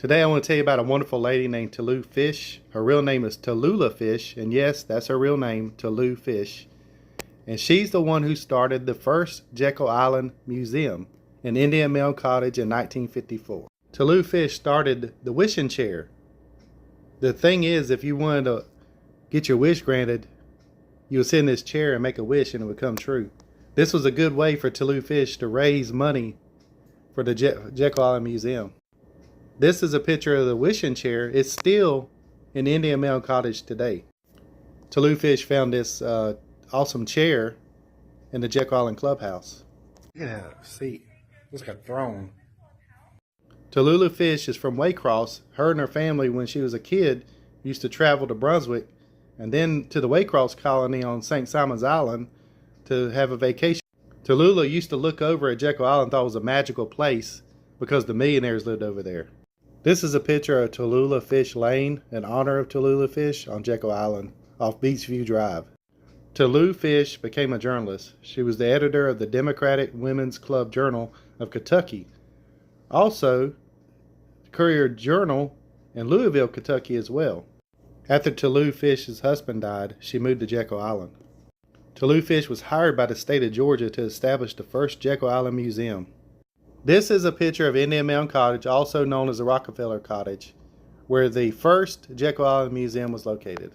Today I want to tell you about a wonderful lady named Tallu Fish. Her real name is Tallu Fish, and yes, that's her real name, Tallu Fish. And she's the one who started the first Jekyll Island Museum in Indian Mill Cottage in 1954. Tallu Fish started the wishing chair. The thing is, if you wanted to get your wish granted, you would sit in this chair and make a wish and it would come true. This was a good way for Tallu Fish to raise money for the Jekyll Island Museum. This is a picture of the wishing chair. It's still in Indian Mill Cottage today. Tallu Fish found this awesome chair in the Jekyll Island clubhouse. Yeah, see, it's got a throne. Tallu Fish is from Waycross. Her and her family, when she was a kid, used to travel to Brunswick and then to the Waycross colony on St. Simon's Island to have a vacation. Tallulah used to look over at Jekyll Island and thought it was a magical place because the millionaires lived over there. This is a picture of Tallu Fish Lane in honor of Tallu Fish on Jekyll Island off Beachview Drive. Tallu Fish became a journalist. She was the editor of the Democratic Women's Club Journal of Kentucky. Also, the Courier Journal in Louisville, Kentucky as well. After Tallu Fish's husband died, she moved to Jekyll Island. Tallu Fish was hired by the state of Georgia to establish the first Jekyll Island Museum. This is a picture of Indian Mill Cottage, also known as the Rockefeller Cottage, where the first Jekyll Island Museum was located.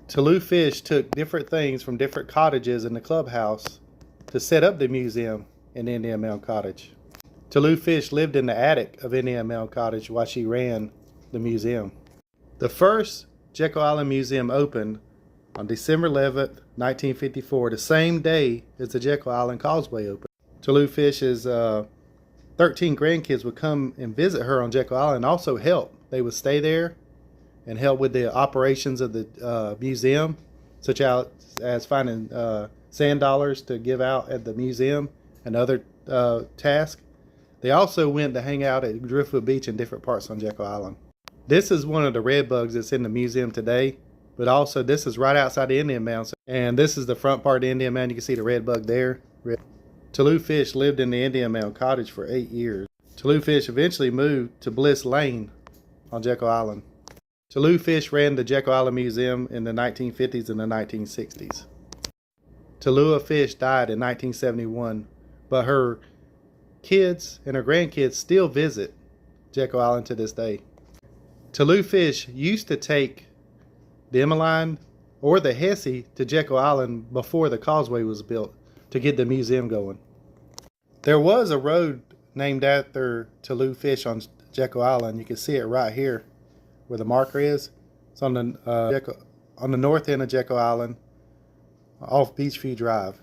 Tallu Fish took different things from different cottages in the clubhouse to set up the museum in Indian Mill Cottage. Tallu Fish lived in the attic of Indian Mill Cottage while she ran the museum. The first Jekyll Island Museum opened on December 11th, 1954, the same day as the Jekyll Island Causeway opened. Tallu Fish's 13 grandkids would come and visit her on Jekyll Island and also help. They would stay there and help with the operations of the museum, such as finding sand dollars to give out at the museum and other tasks. They also went to hang out at Driftwood Beach in different parts on Jekyll Island. This is one of the red bugs that's in the museum today, but also this is right outside the Indian Mound. And this is the front part of the Indian Mound. You can see the red bug there. Tallu Fish lived in the Indian Mill Cottage for 8 years. Tallu Fish eventually moved to Bliss Lane on Jekyll Island. Tallu Fish ran the Jekyll Island Museum in the 1950s and the 1960s. Tallu Fish died in 1971, but her kids and her grandkids still visit Jekyll Island to this day. Tallu Fish used to take the Emmeline or the Hesse to Jekyll Island before the causeway was built to get the museum going. There was a road named after Tallu Fish on Jekyll Island. You can see it right here where the marker is. It's on the north end of Jekyll Island off Beachview Drive.